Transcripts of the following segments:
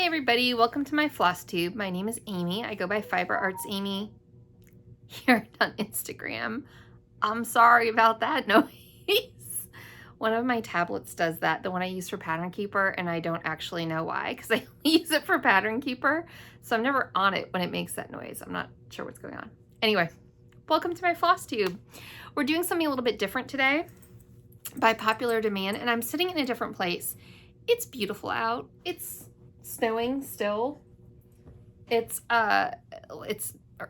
everybody, welcome to my Flosstube. My name is Amy. I go by Fiber Arts Amy here on Instagram. I'm sorry about that noise. One of my tablets does that, the one I use for Pattern Keeper, and I don't actually know why, because I only use it for Pattern Keeper, so I'm never on it when it makes that noise. I'm not sure what's going on. Anyway, welcome to my Flosstube. We're doing something a little bit different today by popular demand, and I'm sitting in a different place. It's beautiful out. It's snowing still. It's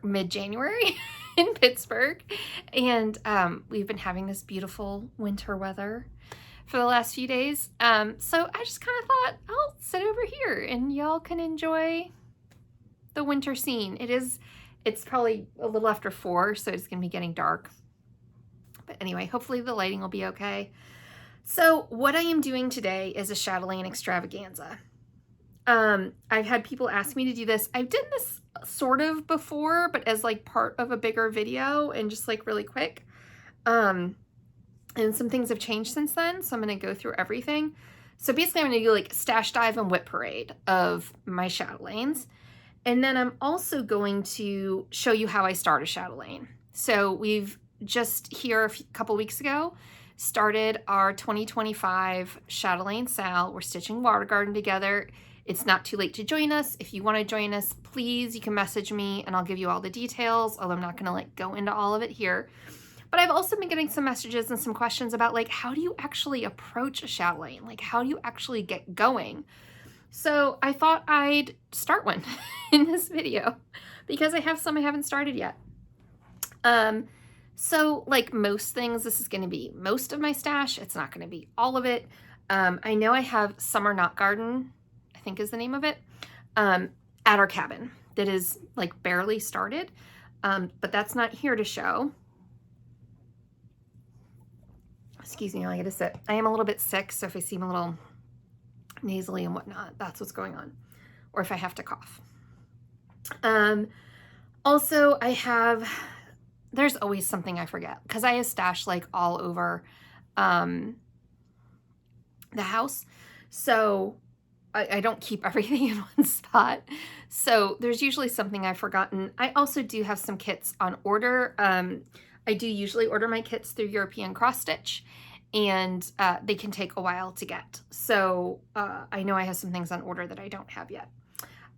mid-January in Pittsburgh, and we've been having this beautiful winter weather for the last few days. So I just kind of thought I'll sit over here and y'all can enjoy the winter scene. It's probably a little after 4, so it's gonna be getting dark. But anyway, hopefully the lighting will be okay. So what I am doing today is a Chatelaine extravaganza. I've had people ask me to do this. I've done this sort of before, but as like part of a bigger video and just like really quick. And some things have changed since then, so I'm going to go through everything. So basically I'm going to do like stash dive and whip parade of my Chatelaines. And then I'm also going to show you how I start a Chatelaine. So we've just here a couple weeks ago started our 2025 Chatelaine Sal. We're stitching Water Garden together. It's not too late to join us. If you want to join us, please, you can message me and I'll give you all the details, although I'm not going to like go into all of it here. But I've also been getting some messages and some questions about like, how do you actually approach a Chatelaine? Like, how do you actually get going? So I thought I'd start one in this video because I have some I haven't started yet. So like most things, this is going to be most of my stash. It's not going to be all of it. I know I have Summer Knot Garden, I think is the name of it, at our cabin that is like barely started, but that's not here to show. Excuse me, I get to sit. I am a little bit sick, so if I seem a little nasally and whatnot, that's what's going on, or if I have to cough. Also, there's always something I forget because I have stash like all over the house, so I don't keep everything in one spot. So there's usually something I've forgotten. I also do have some kits on order. I do usually order my kits through European Cross Stitch, and they can take a while to get. So I know I have some things on order that I don't have yet.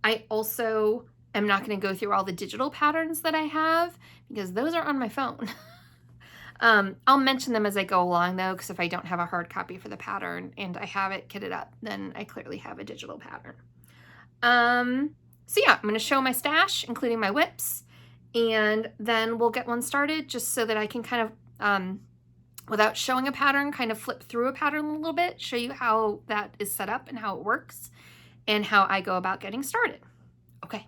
I also am not going to go through all the digital patterns that I have because those are on my phone. I'll mention them as I go along though, because if I don't have a hard copy for the pattern and I have it kitted up, then I clearly have a digital pattern. So yeah, I'm going to show my stash, including my whips, and then we'll get one started just so that I can kind of, without showing a pattern, kind of flip through a pattern a little bit, show you how that is set up and how it works and how I go about getting started. Okay.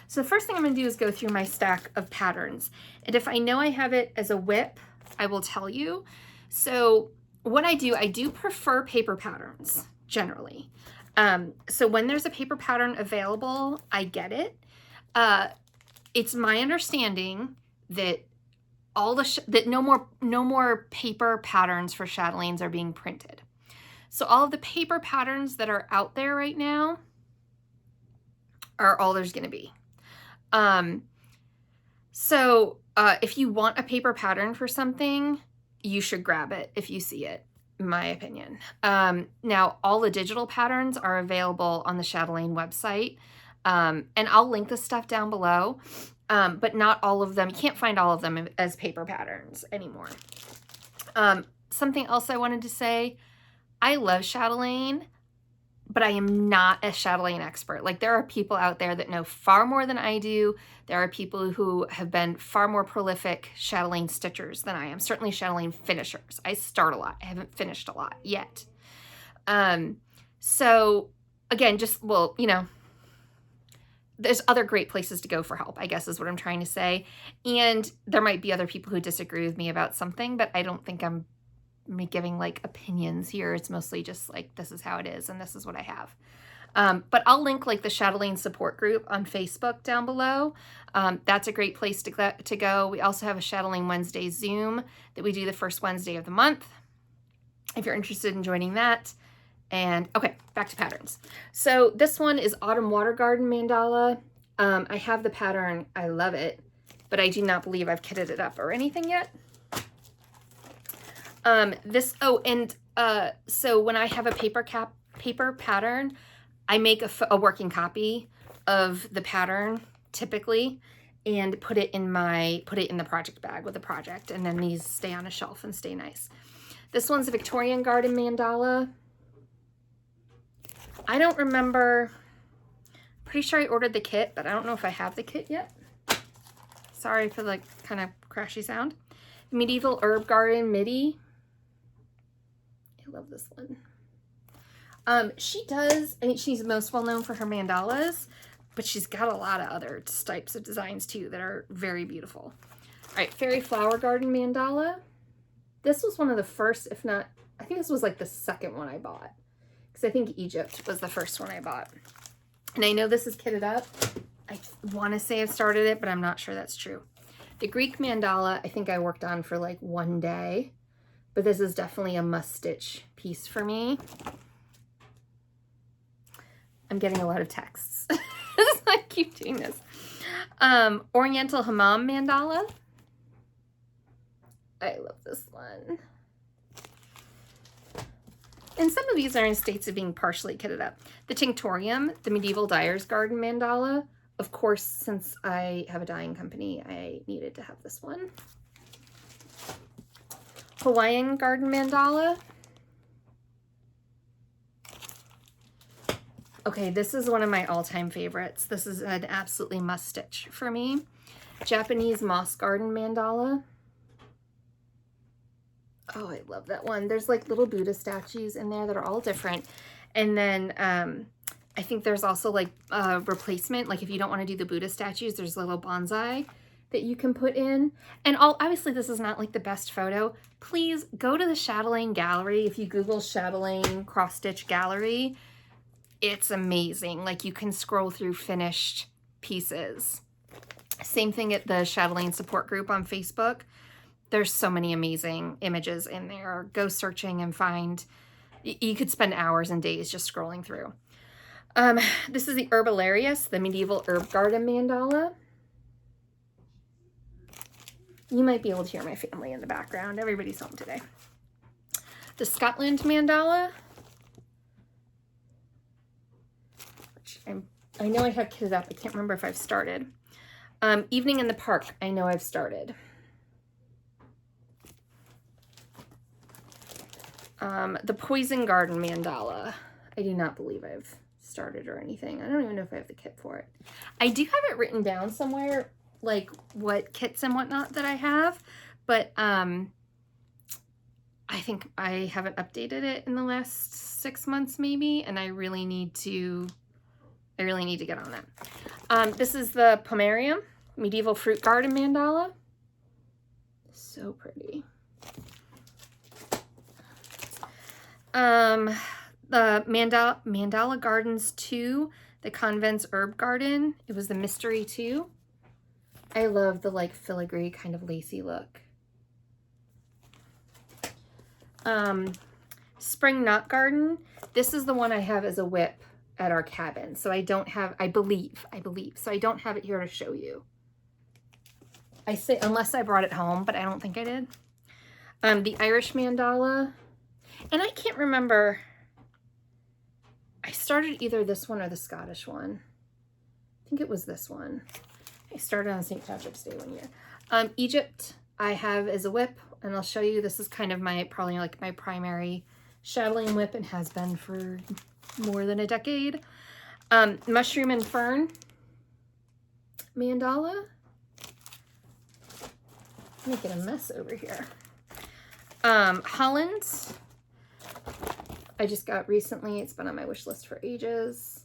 So the first thing I'm going to do is go through my stack of patterns. And if I know I have it as a whip, I will tell you. So what I do prefer paper patterns generally. So when there's a paper pattern available, I get it. It's my understanding that no more paper patterns for Chatelaines are being printed. So all of the paper patterns that are out there right now are all there's going to be. So if you want a paper pattern for something, you should grab it if you see it, in my opinion. Now, all the digital patterns are available on the Chatelaine website, and I'll link the stuff down below, but not all of them. You can't find all of them as paper patterns anymore. Something else I wanted to say, I love Chatelaine, but I am not a Chatelaine expert. Like, there are people out there that know far more than I do. There are people who have been far more prolific Chatelaine stitchers than I am. Certainly Chatelaine finishers. I start a lot. I haven't finished a lot yet. So again, well, you know, there's other great places to go for help, I guess is what I'm trying to say. And there might be other people who disagree with me about something, but I don't think I'm giving like opinions here. It's mostly just like, this is how it is and this is what I have. But I'll link like the Chatelaine support group on Facebook down below. That's a great place to go. We also have a Chatelaine Wednesday Zoom that we do the first Wednesday of the month if you're interested in joining that. And okay, back to patterns. So this one is Autumn Water Garden Mandala. I have the pattern. I love it, but I do not believe I've kitted it up or anything yet. So when I have a paper pattern, I make a working copy of the pattern typically and put it in the project bag with the project, and then these stay on a shelf and stay nice. This one's a Victorian Garden Mandala. I don't remember, pretty sure I ordered the kit, but I don't know if I have the kit yet. Sorry for the kind of crashy sound. Medieval Herb Garden Midi. I love this one. She's most well known for her mandalas, but she's got a lot of other types of designs too that are very beautiful. All right, Fairy Flower Garden Mandala. This was one of the first, if not, I think this was like the second one I bought, because I think Egypt was the first one I bought. And I know this is kitted up. I want to say I've started it, but I'm not sure that's true. The Greek mandala, I think I worked on for like one day, but this is definitely a must-stitch piece for me. I'm getting a lot of texts. I keep doing this. Oriental Hammam Mandala. I love this one. And some of these are in states of being partially kitted up. The Tinctorium, the Medieval Dyer's Garden Mandala. Of course, since I have a dyeing company, I needed to have this one. Hawaiian Garden Mandala. Okay, this is one of my all-time favorites. This is an absolutely must-stitch for me. Japanese Moss Garden Mandala. Oh, I love that one. There's like little Buddha statues in there that are all different. And then I think there's also like a replacement. Like if you don't want to do the Buddha statues, there's little bonsai that you can put in. And obviously this is not like the best photo. Please go to the Chatelaine gallery. If you Google Chatelaine cross stitch gallery, it's amazing. Like you can scroll through finished pieces. Same thing at the Chatelaine support group on Facebook. There's so many amazing images in there. Go searching and find. You could spend hours and days just scrolling through. This is the Herbalarius, the Medieval Herb Garden Mandala. You might be able to hear my family in the background. Everybody's home today. The Scotland Mandala. Which I know I have kitted up. I can't remember if I've started. Evening in the Park. I know I've started. The Poison Garden Mandala. I do not believe I've started or anything. I don't even know if I have the kit for it. I do have it written down somewhere, like what kits and whatnot that I have, but I think I haven't updated it in the last 6 months maybe, and I really need to get on that. This is the Pomerium Medieval Fruit Garden Mandala. So pretty. The Mandala Gardens 2, the Convent's Herb Garden. It was the Mystery 2. I love the like filigree kind of lacy look. Spring Knot Garden. This is the one I have as a whip at our cabin. So I don't have, I believe. So I don't have it here to show you. I say, unless I brought it home, but I don't think I did. The Irish Mandala. And I can't remember, I started either this one or the Scottish one. I think it was this one. I started on St. Patrick's Day one year. Egypt, I have as a whip, and I'll show you. This is kind of probably like my primary Chatelaine whip and has been for more than a decade. Mushroom and Fern Mandala. Making a mess over here. Holland's. I just got recently. It's been on my wish list for ages.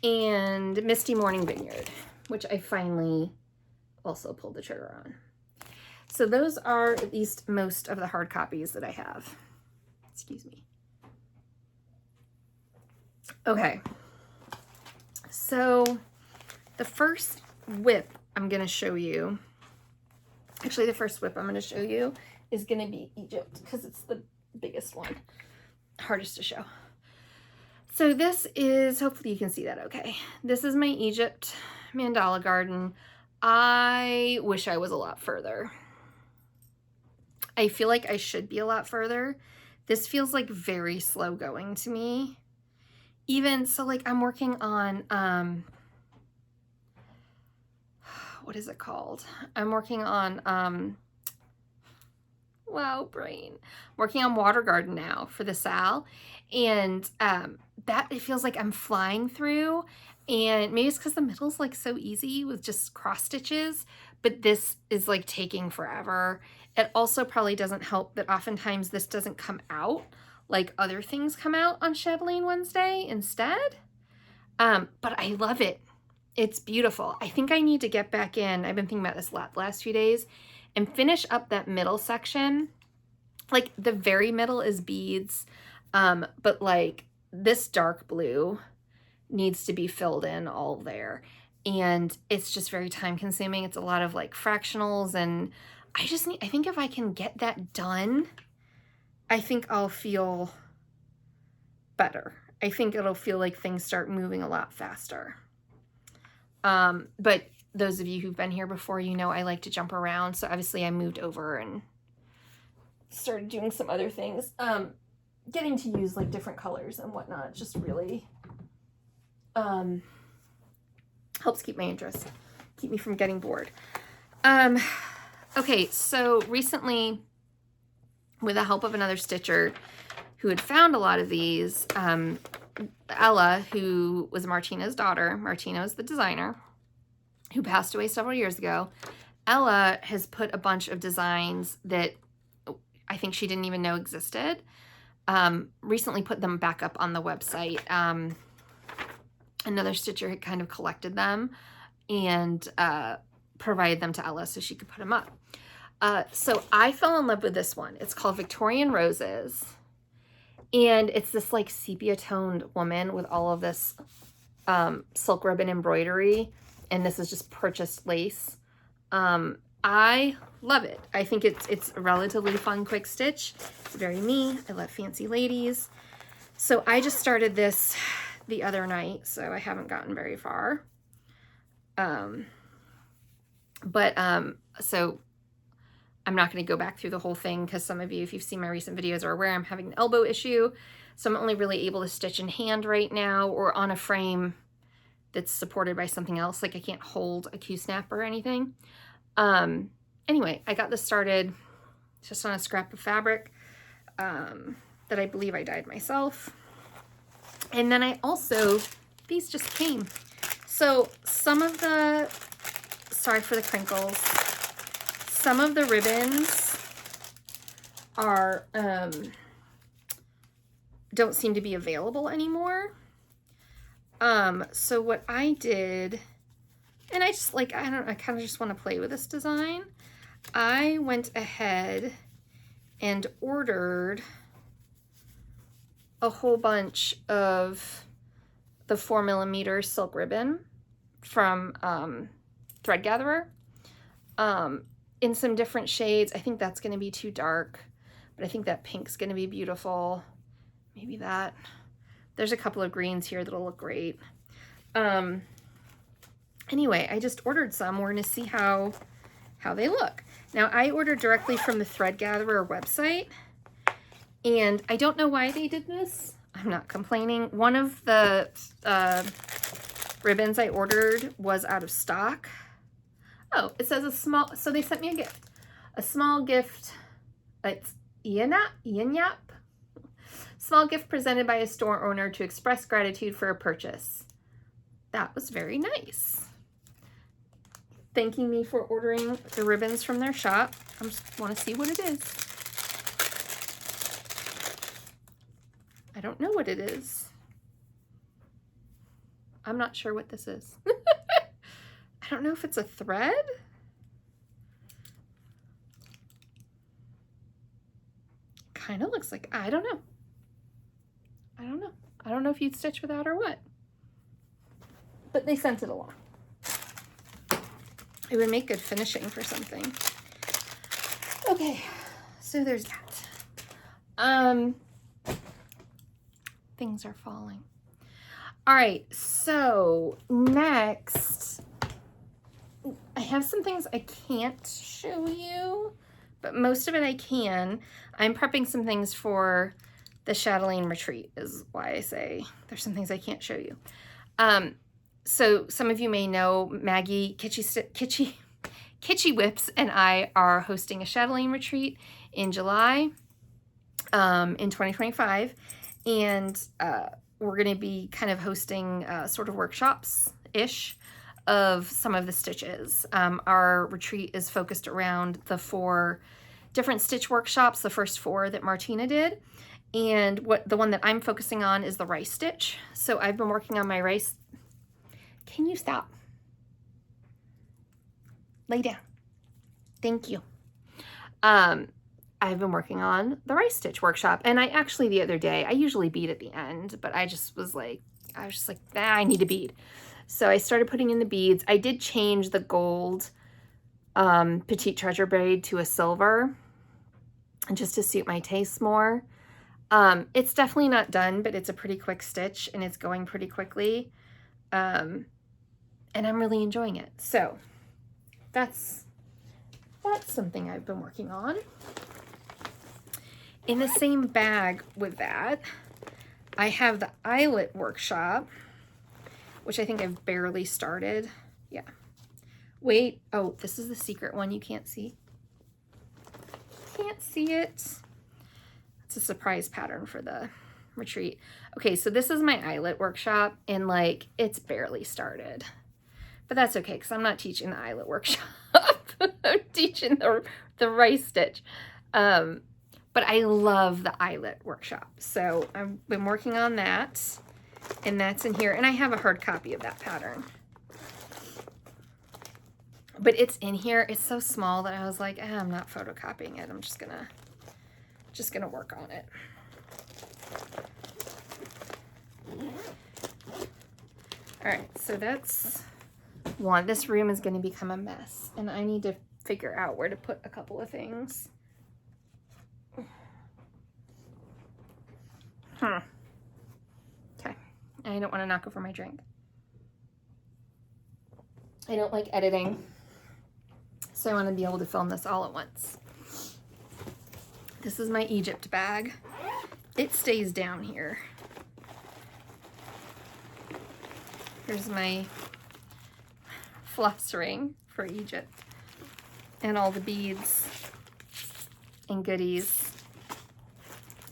And Misty Morning Vineyard, which I finally also pulled the trigger on. So those are at least most of the hard copies that I have. Excuse me. Okay. So the first whip I'm going to show you, actually the first whip I'm going to show you is going to be Egypt because it's the biggest one. hardest to show. So this is, hopefully you can see that okay. This is my Egypt mandala garden. I wish I was a lot further. I feel like I should be a lot further. This feels like very slow going to me. Even so, like I'm working on, what is it called? I'm working on, wow, brain. Working on water garden now for the Sal. And that it feels like I'm flying through, and maybe it's because the middle's like so easy with just cross stitches, but this is like taking forever. It also probably doesn't help that oftentimes this doesn't come out like other things come out on Chatelaine Wednesday instead. But I love it. It's beautiful. I think I need to get back in. I've been thinking about this the last few days and finish up that middle section. Like the very middle is beads, but like this dark blue needs to be filled in all there. And it's just very time consuming. It's a lot of like fractionals, and I think if I can get that done, I think I'll feel better. I think it'll feel like things start moving a lot faster. But those of you who've been here before, you know I like to jump around. So obviously I moved over and started doing some other things. Getting to use like different colors and whatnot just really helps keep my interest, keep me from getting bored. Okay, so recently, with the help of another stitcher who had found a lot of these, Ella, who was Martina's daughter, Martina was the designer, who passed away several years ago. Ella has put a bunch of designs that I think she didn't even know existed. Recently put them back up on the website. Another stitcher had kind of collected them and provided them to Ella so she could put them up. So I fell in love with this one. It's called Victorian Roses. And it's this like sepia toned woman with all of this silk ribbon embroidery. And this is just purchased lace. I love it. I think it's a relatively fun, quick stitch. It's very me. I love fancy ladies. So I just started this the other night, so I haven't gotten very far. So I'm not going to go back through the whole thing because some of you, if you've seen my recent videos, are aware I'm having an elbow issue. So I'm only really able to stitch in hand right now or on a frame that's supported by something else. Like I can't hold a Q-snap or anything. Anyway, I got this started just on a scrap of fabric that I believe I dyed myself. And then I also, these just came. So some of the, sorry for the crinkles, some of the ribbons are, don't seem to be available anymore. So what I did, and I just like, I kind of just want to play with this design. I went ahead and ordered a whole bunch of the 4mm silk ribbon from Thread Gatherer in some different shades. I think that's going to be too dark, but I think that pink's going to be beautiful. Maybe that. There's a couple of greens here that'll look great. Anyway, I just ordered some. We're going to see how they look. Now, I ordered directly from the Thread Gatherer website, and I don't know why they did this. I'm not complaining. One of the ribbons I ordered was out of stock. Oh, it says a small, so they sent me a gift. A small gift, it's Ianyap. Small gift presented by a store owner to express gratitude for a purchase. That was very nice. Thanking me for ordering the ribbons from their shop. I just want to see what it is. I don't know what it is. I'm not sure what this is. I don't know if it's a thread. Kind of looks like, I don't know. I don't know. I don't know if you'd stitch without or what. But they sent it along. It would make good finishing for something. Okay, so there's that. things are falling. All right, so next, I have some things I can't show you, but most of it I can. I'm prepping some things for the Chatelaine retreat, is why I say there's some things I can't show you. So some of you may know Maggie Kitschy Whips and I are hosting a Chatelaine retreat in July in 2025, and we're going to be kind of hosting sort of workshops-ish of some of the stitches. Our retreat is focused around the 4 different stitch workshops, the first 4 that Martina did, and the one that I'm focusing on is the rice stitch. So I've been working on my rice. Can you stop? Lay down. Thank you. I've been working on the rice stitch workshop, and I actually the other day, I usually bead at the end, but I was just like, I need a bead. So I started putting in the beads. I did change the gold petite treasure braid to a silver just to suit my taste more. It's definitely not done, but it's a pretty quick stitch and it's going pretty quickly. And I'm really enjoying it. So that's something I've been working on. In the same bag with that, I have the eyelet workshop, which I think I've barely started. Yeah. Wait. Oh, this is the secret one you can't see. Can't see it. It's a surprise pattern for the retreat. Okay, so this is my eyelet workshop, and like it's barely started. But that's okay, because I'm not teaching the eyelet workshop. I'm teaching the rice stitch. But I love the eyelet workshop. So I've been working on that, and that's in here. And I have a hard copy of that pattern. But it's in here. It's so small that I was like, I'm not photocopying it. I'm just gonna work on it. All right, so that's one. This room is gonna become a mess, and I need to figure out where to put a couple of things. Okay, I don't want to knock over my drink. I don't like editing, so I want to be able to film this all at once. This is my Egypt bag. It stays down here. Here's my floss ring for Egypt and all the beads and goodies.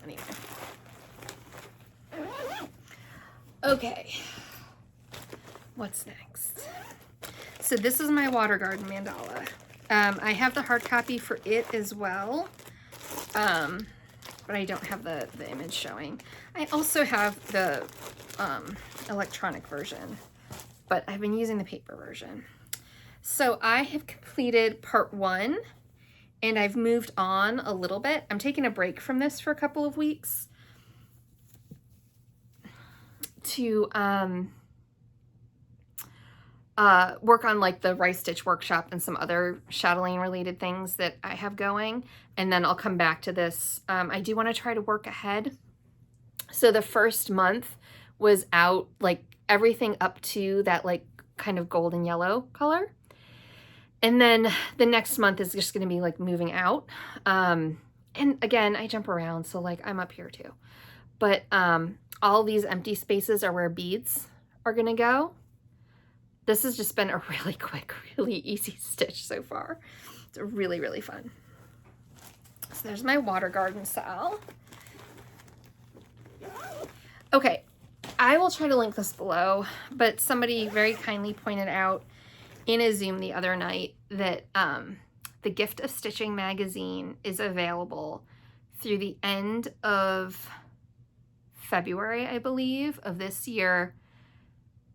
Anyway. Okay, what's next? So this is my water garden mandala. I have the hard copy for it as well, but I don't have the image showing. I also have the electronic version, but I've been using the paper version. So I have completed part 1, and I've moved on a little bit. I'm taking a break from this for a couple of weeks to work on like the rice stitch workshop and some other Chatelaine related things that I have going, and then I'll come back to this. I do want to try to work ahead. So the first month was out like everything up to that like kind of golden yellow color, and then the next month is just going to be like moving out. And again, I jump around, so like I'm up here too, but all these empty spaces are where beads are going to go. This has just been a really quick, really easy stitch so far. It's really, really fun. So there's my water garden cell. Okay, I will try to link this below, but somebody very kindly pointed out in a Zoom the other night that the Gift of Stitching magazine is available through the end of February, I believe, of this year.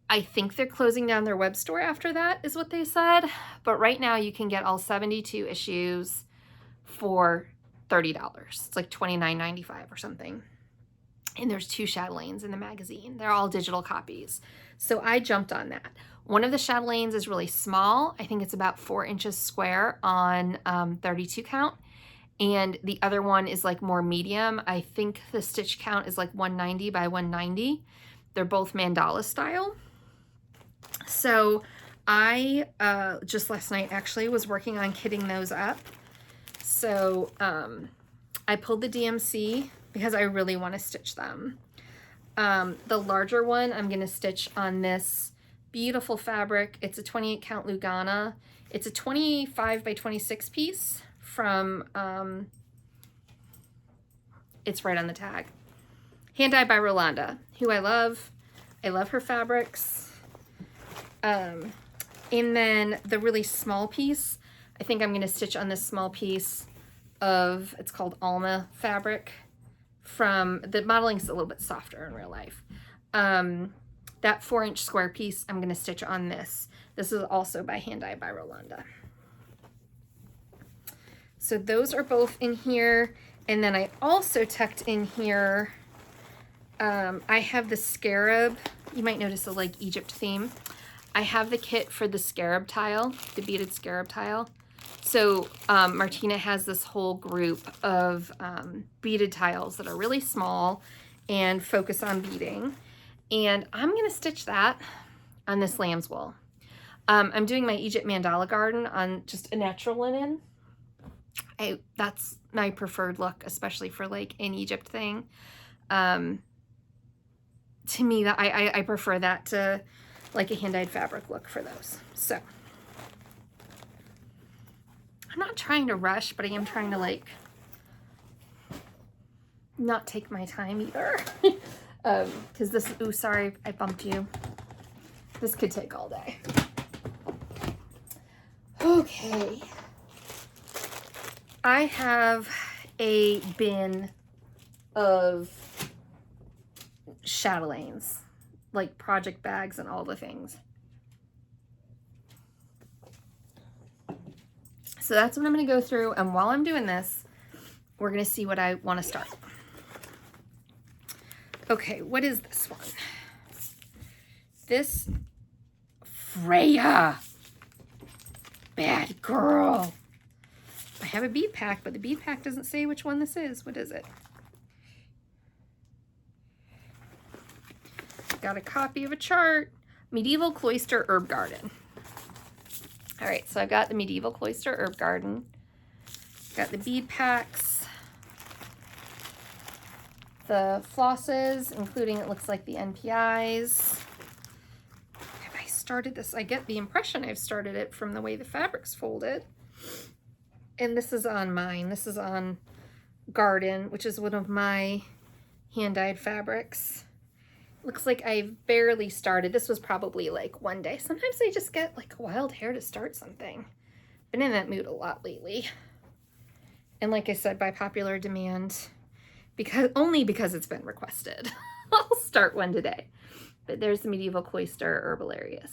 I think they're closing down their web store after that, is what they said. But right now you can get all 72 issues for $30. It's like $29.95 or something. And there's 2 Chatelaines in the magazine. They're all digital copies. So I jumped on that. One of the Chatelaines is really small. I think it's about 4 inches square on 32 count. and the other one is like more medium. I think the stitch count is like 190 by 190. They're both mandala style. So I just last night actually was working on kitting those up. So I pulled the DMC because I really want to stitch them. The larger one I'm going to stitch on this beautiful fabric. It's a 28 count Lugana. It's a 25 by 26 piece from, it's right on the tag. Hand dyed by Rolanda, who I love. I love her fabrics. And then the really small piece, I think I'm going to stitch on this small piece of, it's called Alma fabric. From, the modeling's a little bit softer in real life. That 4-inch square piece I'm going to stitch on this. This is also by Hand Dyed by Rolanda. So those are both in here. And then I also tucked in here, I have the scarab. You might notice a like Egypt theme. I have the kit for the scarab tile, the beaded scarab tile. So Martina has this whole group of beaded tiles that are really small and focus on beading. And I'm going to stitch that on this lamb's wool. I'm doing my Egypt mandala garden on just a natural linen. That's my preferred look, especially for like an Egypt thing. To me, that I prefer that to like a hand-dyed fabric look for those. So I'm not trying to rush, but I am trying to like not take my time either. Because this, ooh, sorry, I bumped you. This could take all day. Okay. I have a bin of Chatelaines, like project bags and all the things. So that's what I'm going to go through, and while I'm doing this, we're going to see what I want to start. Okay, what is this one? This, Freya. Bad girl. I have a bead pack, but the bead pack doesn't say which one this is. What is it? Got a copy of a chart. Medieval Cloister Herb Garden. All right, so I got the Medieval Cloister Herb Garden. Got the bead packs. The flosses, including it looks like the NPIs. Have I started this? I get the impression I've started it from the way the fabric's folded. And this is on mine. This is on Garden, which is one of my hand-dyed fabrics. Looks like I've barely started. This was probably like one day. Sometimes I just get like a wild hair to start something. Been in that mood a lot lately. And like I said, by popular demand, only because it's been requested. I'll start one today. But there's the Medieval Cloister Herbalarius.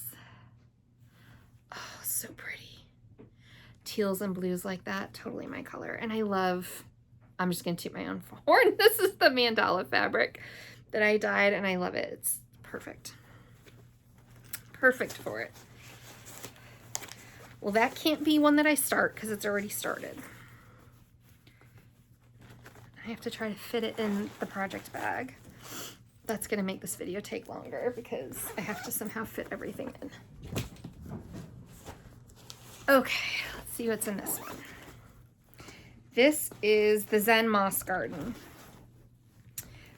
Oh, so pretty. Teals and blues like that, totally my color. And I love, I'm just gonna toot my own horn. This is the mandala fabric that I dyed, and I love it. It's perfect. Perfect for it. Well, that can't be one that I start because it's already started. I have to try to fit it in the project bag. That's gonna make this video take longer because I have to somehow fit everything in. Okay, let's see what's in this one. This is the Zen Moss Garden,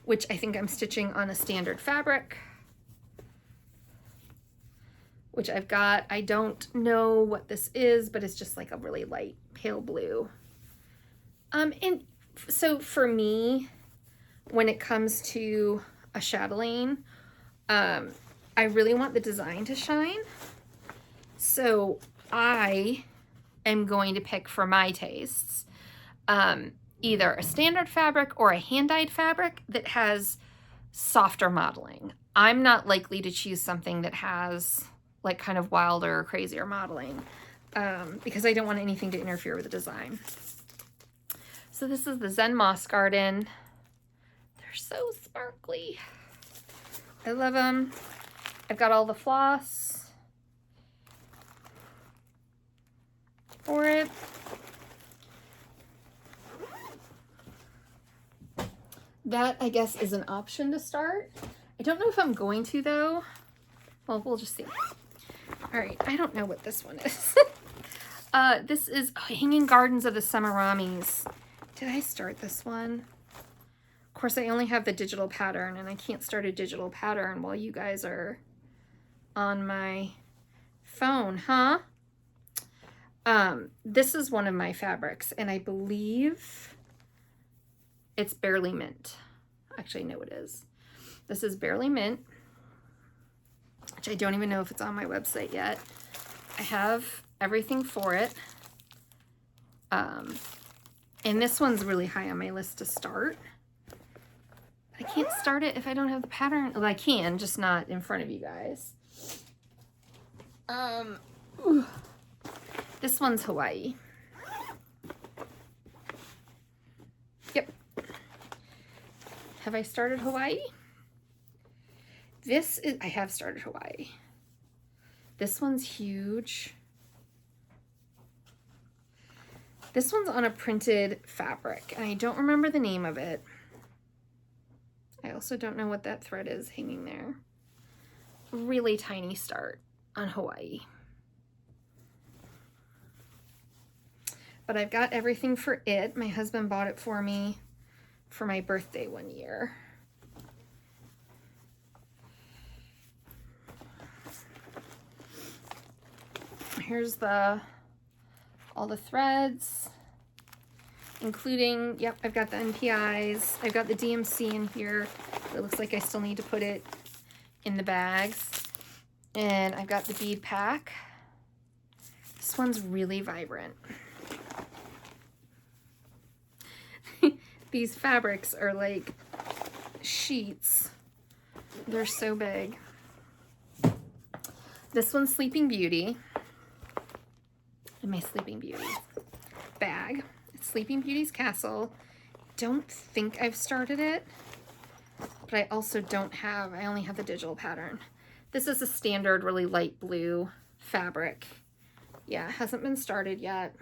which I think I'm stitching on a standard fabric, which I've got. I don't know what this is, but it's just like a really light pale blue. And so for me, when it comes to a chatelaine, I really want the design to shine. So I am going to pick for my tastes either a standard fabric or a hand-dyed fabric that has softer modeling. I'm not likely to choose something that has like kind of wilder or crazier modeling because I don't want anything to interfere with the design. So this is the Zen Moss Garden. They're so sparkly. I love them. I've got all the floss for it. that, I guess, is an option to start. I don't know if I'm going to, though. Well, we'll just see. All right, I don't know what this one is. This is Hanging Gardens of the Semiramis. Did I start this one? Of course, I only have the digital pattern, and I can't start a digital pattern while you guys are on my phone, huh? This is one of my fabrics, and I believe it's Barely Mint. Actually, no, it is. This is Barely Mint, which I don't even know if it's on my website yet. I have everything for it. And this one's really high on my list to start. I can't start it if I don't have the pattern. Well, I can, just not in front of you guys. This one's Hawaii. Yep. Have I started Hawaii? I have started Hawaii. This one's huge. This one's on a printed fabric, and I don't remember the name of it. I also don't know what that thread is hanging there. Really tiny start on Hawaii. But I've got everything for it. My husband bought it for me for my birthday one year. Here's all the threads, including, yep, I've got the NPIs. I've got the DMC in here. It looks like I still need to put it in the bags. And I've got the bead pack. This one's really vibrant. These fabrics are like sheets. They're so big. This one's Sleeping Beauty. And my Sleeping Beauty bag. It's Sleeping Beauty's Castle. Don't think I've started it, but I also don't have, I only have the digital pattern. This is a standard, really light blue fabric. Yeah, it hasn't been started yet.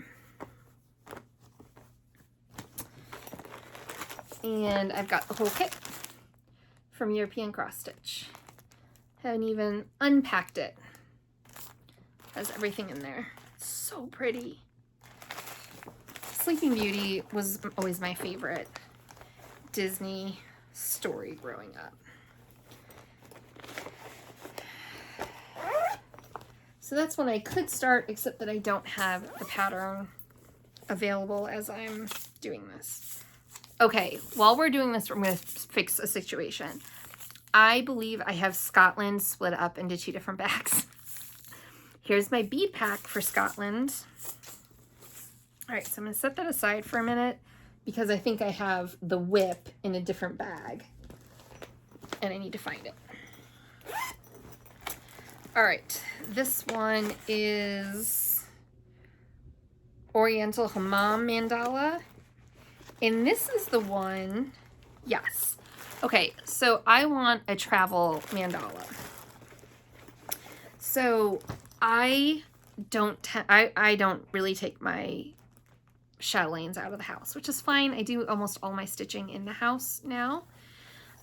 And I've got the whole kit from European Cross Stitch. Haven't even unpacked it. Has everything in there. So pretty. Sleeping Beauty was always my favorite Disney story growing up. So that's one I could start, except that I don't have the pattern available as I'm doing this. Okay, while we're doing this, I'm going to fix a situation. I believe I have Scotland split up into 2 different bags. Here's my bead pack for Scotland. All right, so I'm going to set that aside for a minute because I think I have the whip in a different bag and I need to find it. All right, this one is Oriental Hammam Mandala. And this is the one, yes. Okay, so I want a travel mandala. So I don't really take my chatelaines out of the house, which is fine. I do almost all my stitching in the house now.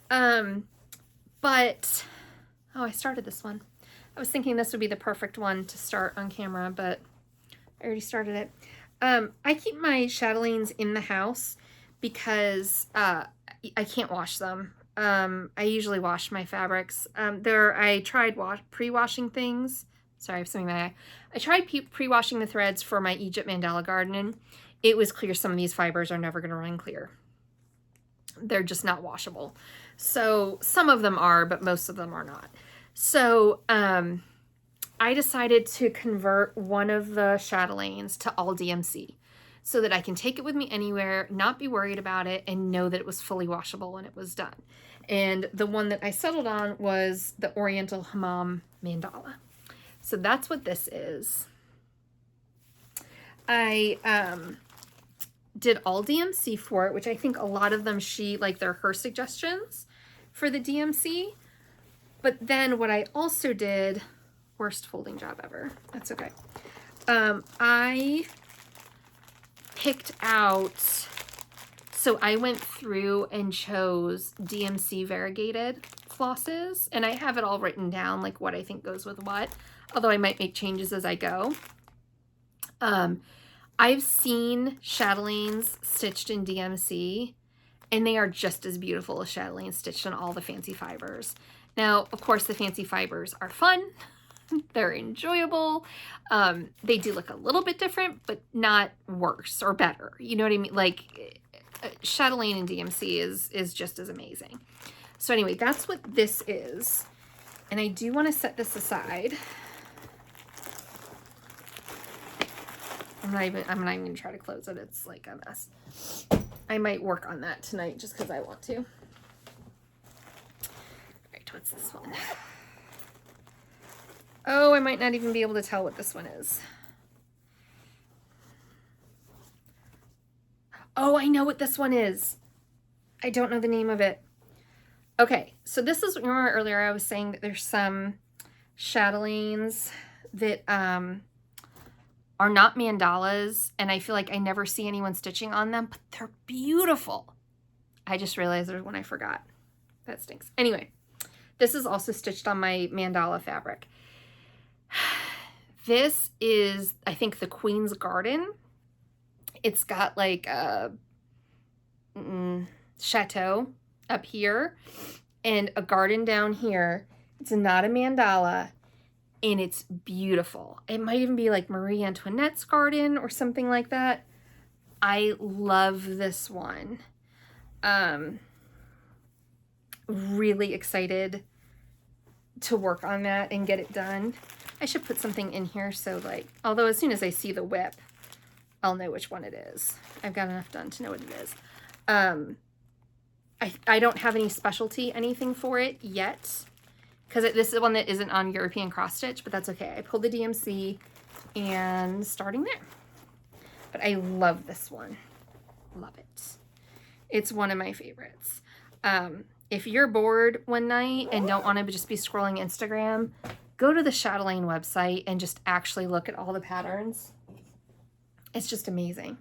But, oh, I started this one. I was thinking this would be the perfect one to start on camera, but I already started it. I keep my chatelaines in the house because I can't wash them. I usually wash my fabrics. I tried pre-washing things. Sorry, I have something in my eye. I tried pre-washing the threads for my Egypt mandala garden. It was clear some of these fibers are never going to run clear. They're just not washable. So some of them are, but most of them are not. So I decided to convert one of the chatelaines to all DMC so that I can take it with me anywhere, not be worried about it, and know that it was fully washable when it was done. And the one that I settled on was the Oriental Hammam Mandala. So that's what this is. I did all DMC for it, which I think a lot of them they're her suggestions for the DMC. But then what I also did, worst folding job ever, that's okay. I picked out So I went through and chose DMC variegated flosses, and I have it all written down, like what I think goes with what, although I might make changes as I go. I've seen chatelaines stitched in DMC, and they are just as beautiful as chatelaines stitched in all the fancy fibers. Now, of course, the fancy fibers are fun. They're enjoyable. They do look a little bit different, but not worse or better. You know what I mean? Like, chatelaine and DMC is just as amazing. So anyway, that's what this is. And I do want to set this aside. I'm not even going to try to close it. It's like a mess. I might work on that tonight just because I want to. All right, what's this one? Oh, I might not even be able to tell what this one is. Oh, I know what this one is. I don't know the name of it. Okay, so this is, remember earlier I was saying that there's some chatelaines that are not mandalas, and I feel like I never see anyone stitching on them, but they're beautiful. I just realized there's one I forgot. That stinks. Anyway, this is also stitched on my mandala fabric. This is, I think, the Queen's Garden. It's got like a chateau up here and a garden down here. It's not a mandala, and it's beautiful. It might even be like Marie Antoinette's garden or something like that. I love this one. Really excited to work on that and get it done. I should put something in here so, like, although as soon as I see the whip, I'll know which one it is. I've got enough done to know what it is. I don't have any specialty anything for it yet, because this is one that isn't on European cross stitch, but that's okay. I pulled the DMC and starting there. But I love this one. Love it. It's one of my favorites. If you're bored one night and don't want to just be scrolling Instagram, go to the Chatelaine website and just actually look at all the patterns. It's just amazing.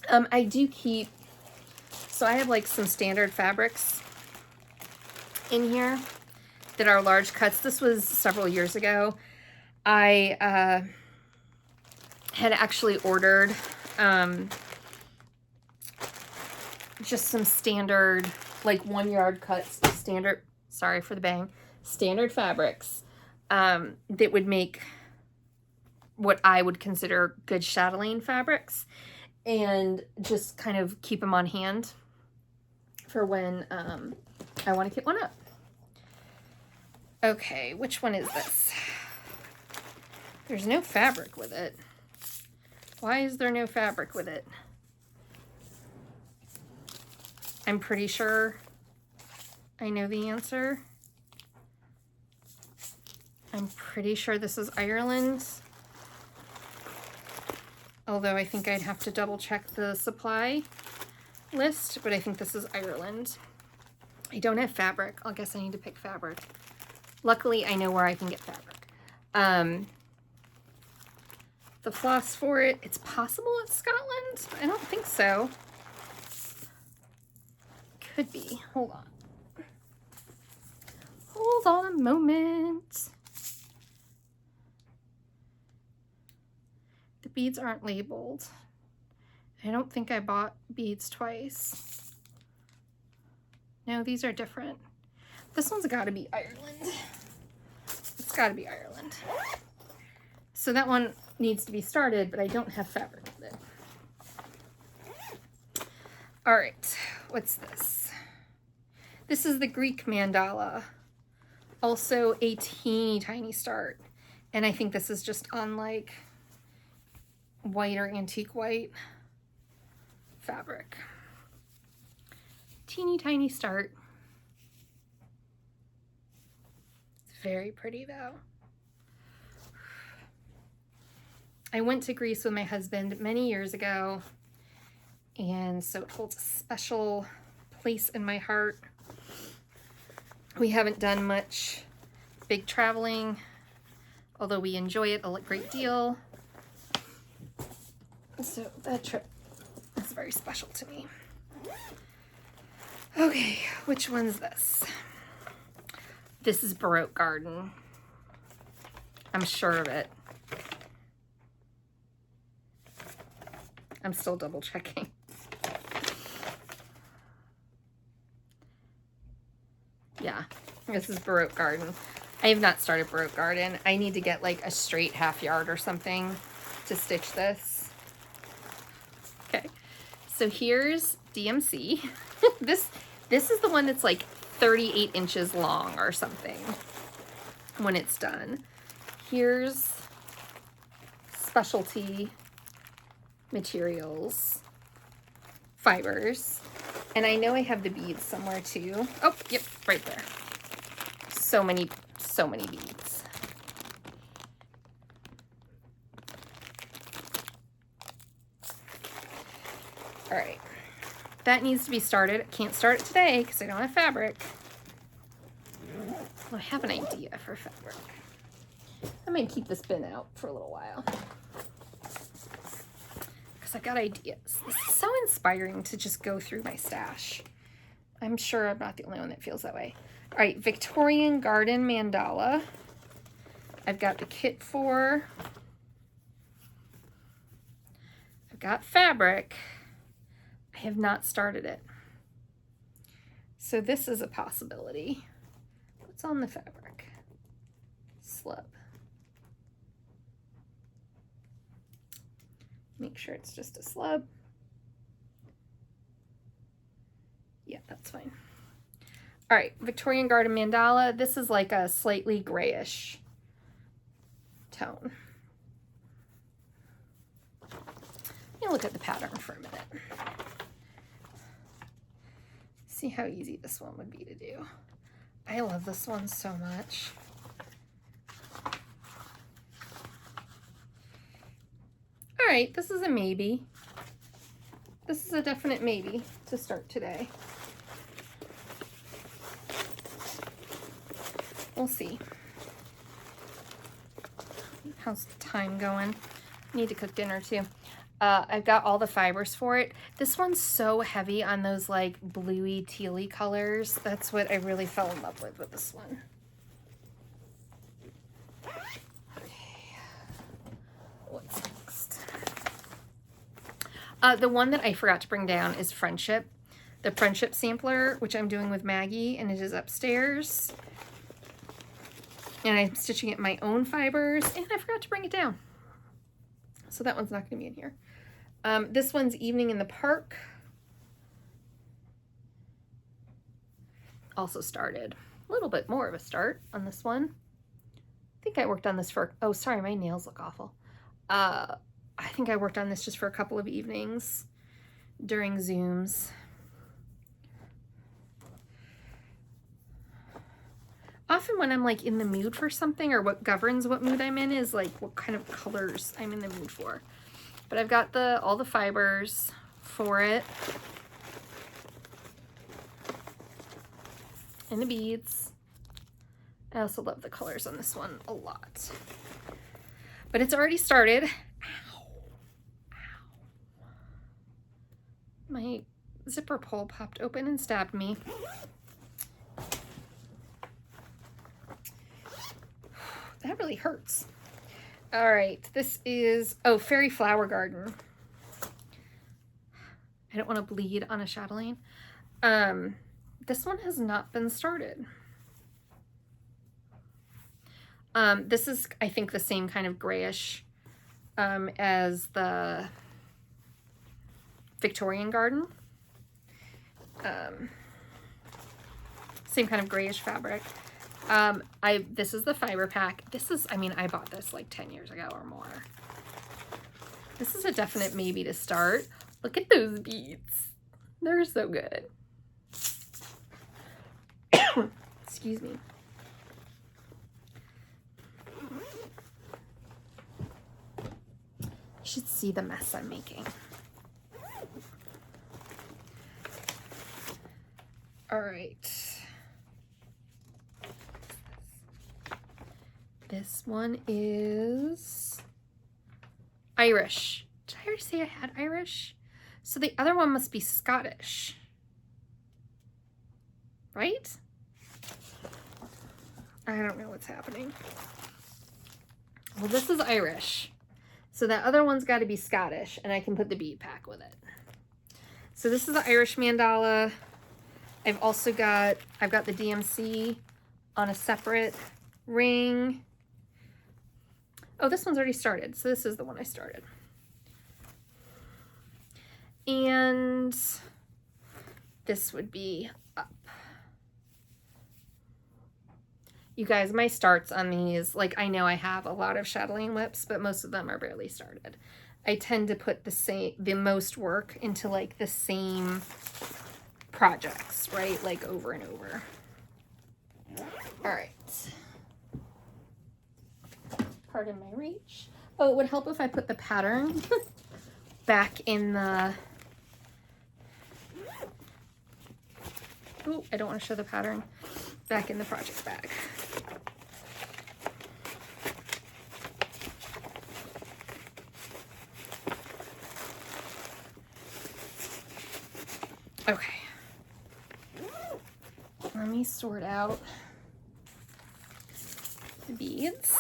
I do keep, so I have like some standard fabrics in here that are large cuts. This was several years ago. I had actually ordered just some standard, like 1 yard cuts, standard, sorry for the bang, standard fabrics that would make what I would consider good chatelaine fabrics, and just kind of keep them on hand for when I want to kit one up. Okay, which one is this? There's no fabric with it. Why is there no fabric with it? I'm pretty sure I know the answer. I'm pretty sure this is Ireland. Although I think I'd have to double check the supply list, but I think this is Ireland. I don't have fabric. I guess I need to pick fabric. Luckily, I know where I can get fabric. The floss for it, it's possible it's Scotland. I don't think so. Could be. Hold on. Hold on a moment. The beads aren't labeled. I don't think I bought beads twice. No, these are different. This one's got to be Ireland. It's got to be Ireland. So that one needs to be started, but I don't have fabric with it. All right, what's this? This is the Greek mandala. Also a teeny tiny start. And I think this is just on like white or antique white fabric. Teeny tiny start. It's very pretty though. I went to Greece with my husband many years ago, and so it holds a special place in my heart. We haven't done much big traveling, although we enjoy it a great deal. So that trip is very special to me. Okay, which one's this? This is Baroque Garden. I'm sure of it. I'm still double checking. Yeah, this is Baroque Garden. I have not started Baroque Garden. I need to get like a straight half yard or something to stitch this. Okay, so here's DMC. This is the one that's like 38 inches long or something when it's done. Here's Specialty Materials Fibers. And I know I have the beads somewhere too. Oh, yep, right there. So many beads. All right, that needs to be started. I can't start it today because I don't have fabric. Well, I have an idea for fabric. I might keep this bin out for a little while because I've got ideas. This is so inspiring to just go through my stash. I'm sure I'm not the only one that feels that way. All right, Victorian Garden Mandala. I've got the kit for. I've got fabric. I have not started it. So this is a possibility. What's on the fabric? Slub. Make sure it's just a slub. Yeah, that's fine. All right, Victorian Garden Mandala. This is like a slightly grayish tone. Let me look at the pattern for a minute. See how easy this one would be to do. I love this one so much. All right, this is a maybe. This is a definite maybe to start today. We'll see. How's time going? Need to cook dinner too. I've got all the fibers for it. This one's so heavy on those like bluey tealy colors. That's what I really fell in love with this one. Okay. What's next? The one that I forgot to bring down is Friendship. The Friendship sampler, which I'm doing with Maggie, and it is upstairs. And I'm stitching it my own fibers, and I forgot to bring it down. So that one's not going to be in here. This one's Evening in the Park. Also started. A little bit more of a start on this one. I think I worked on this for, oh, sorry, my nails look awful. I think I worked on this just for a couple of evenings during Zooms. Often when I'm like in the mood for something, or what governs what mood I'm in is like what kind of colors I'm in the mood for. But I've got all the fibers for it. And the beads. I also love the colors on this one a lot. But it's already started. Ow. Ow. My zipper pull popped open and stabbed me. That really hurts. All right, this is, oh, Fairy Flower Garden. I don't want to bleed on a chatelaine. This one has not been started. This is, I think, the same kind of grayish as the Victorian Garden. Same kind of grayish fabric. This is the fiber pack. This is, I mean, I bought this like 10 years ago or more. This is a definite maybe to start. Look at those beads. They're so good. Excuse me. You should see the mess I'm making. All right. This one is Irish Did I already say I had Irish? So the other one must be Scottish, right? I don't know what's happening. Well, this is Irish. So that other one's got to be Scottish, and I can put the bead pack with it. So this is the Irish mandala. I've got the DMC on a separate ring. Oh, this one's already started. So this is the one I started. And this would be up. You guys, my starts on these, like, I know I have a lot of chatelaine whips, but most of them are barely started. I tend to put the most work into like the same projects, right? Like over and over. All right. Pardon my reach. Oh, it would help if I put the pattern back in the... Oh, I don't want to show the pattern. Back in the project bag. Okay. Let me sort out the beads.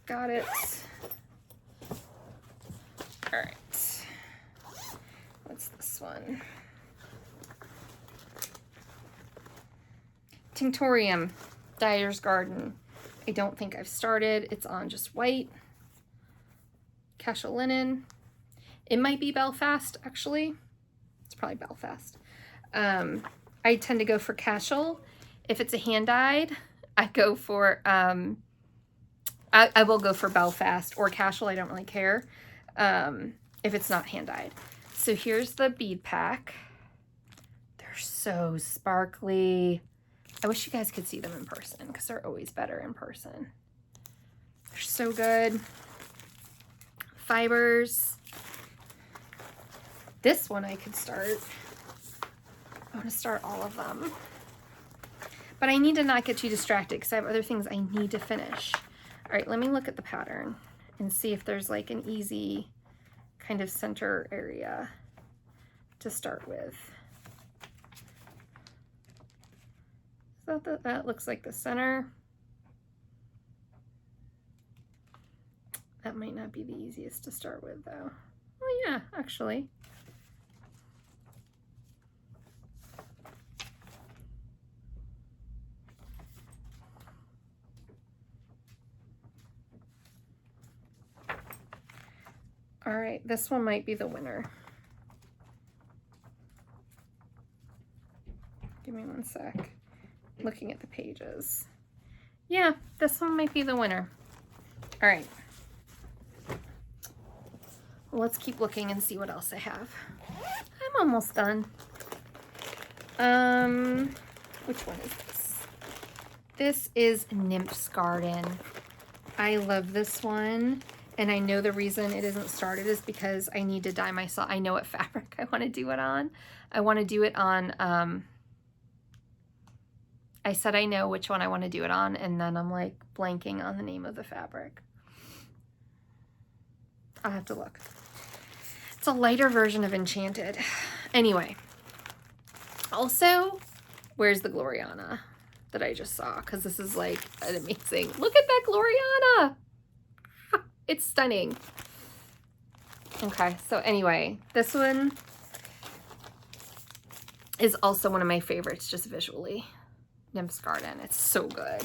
Got it. All right. What's this one? Tinctorium, Dyer's Garden. I don't think I've started. It's on just white. Chatelaine. It might be Belfast, actually. It's probably Belfast. I tend to go for Cashel. If it's a hand-dyed, I go for, I will go for Belfast or Cashel. I don't really care if it's not hand-dyed. So here's the bead pack. They're so sparkly. I wish you guys could see them in person because they're always better in person. They're so good. Fibers. This one I could start. I want to start all of them. But I need to not get too distracted because I have other things I need to finish. All right, let me look at the pattern and see if there's like an easy kind of center area to start with. So that looks like the center. That might not be the easiest to start with though. Oh yeah, actually. All right, this one might be the winner. Give me one sec. Looking at the pages. Yeah, this one might be the winner. All right. Well, let's keep looking and see what else I have. I'm almost done. Which one is this? This is Nymph's Garden. I love this one. And I know the reason it isn't started is because I need to dye myself. I know what fabric I want to do it on. I want to do it on, I said I know which one I want to do it on, and then I'm like blanking on the name of the fabric. I'll have to look. It's a lighter version of Enchanted. Anyway, also, where's the Gloriana that I just saw? Because this is like an amazing, look at that Gloriana. It's stunning. Okay, so anyway, this one is also one of my favorites just visually. Nymph's Garden. It's so good.